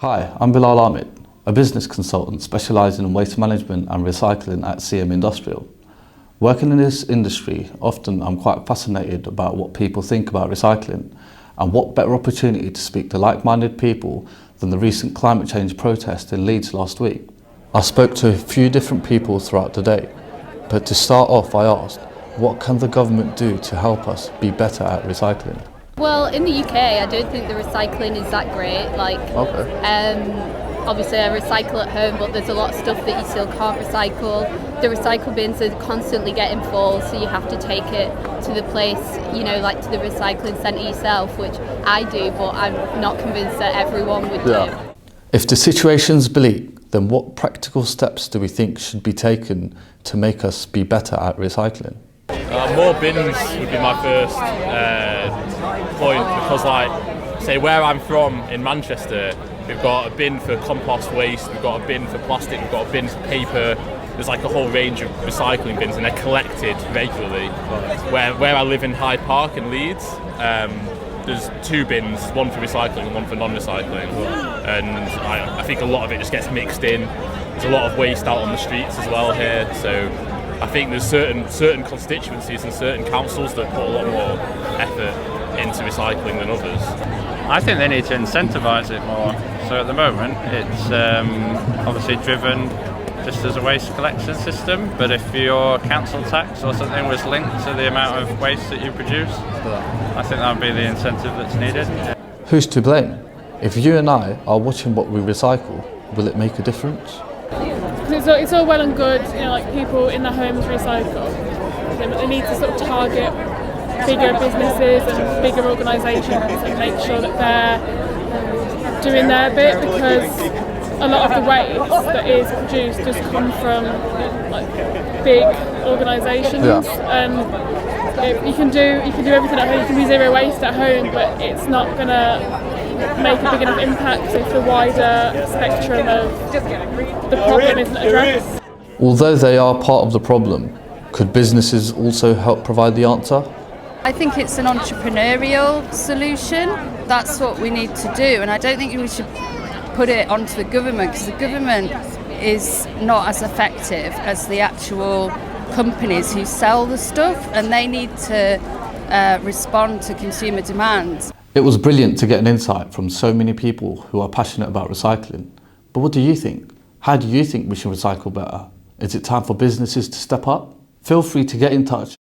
Hi, I'm Bilal Ahmed, a business consultant specialising in waste management and recycling at CM Industrial. Working in this industry, often I'm quite fascinated about what people think about recycling, and what better opportunity to speak to like-minded people than the recent climate change protest in Leeds last week. I spoke to a few different people throughout the day, but to start off I asked, what can the government do to help us be better at recycling? Well, in the UK, I don't think the recycling is that great. Obviously I recycle at home, but there's a lot of stuff that you still can't recycle. The recycle bins are constantly getting full, so you have to take it to the place, like to the recycling centre yourself, which I do, but I'm not convinced that everyone would do. If the situation's bleak, then what practical steps do we think should be taken to make us be better at recycling? More bins would be my first point, because say where I'm from in Manchester, we've got a bin for compost waste, we've got a bin for plastic, we've got a bin for paper. There's a whole range of recycling bins and they're collected regularly. Where I live in Hyde Park in Leeds, there's two bins, one for recycling and one for non-recycling. And I think a lot of it just gets mixed in. There's a lot of waste out on the streets as well here, so I think there's certain constituencies and certain councils that put a lot more effort into recycling than others. I think they need to incentivise it more. So at the moment it's obviously driven just as a waste collection system, but if your council tax or something was linked to the amount of waste that you produce, I think that would be the incentive that's needed. Who's to blame? If you and I are watching what we recycle, will it make a difference? It's all well and good, people in their homes recycle, but they need to sort of target bigger businesses and bigger organisations and make sure that they're doing their bit, because a lot of the waste that is produced does come from big organisations. And you can do everything at home. You can do zero waste at home, but it's not going to make a big enough impact if the wider spectrum of the problem isn't addressed. Although they are part of the problem, could businesses also help provide the answer? I think it's an entrepreneurial solution. That's what we need to do, and I don't think we should put it onto the government, because the government is not as effective as the actual companies who sell the stuff, and they need to respond to consumer demands. It was brilliant to get an insight from so many people who are passionate about recycling. But what do you think? How do you think we should recycle better? Is it time for businesses to step up? Feel free to get in touch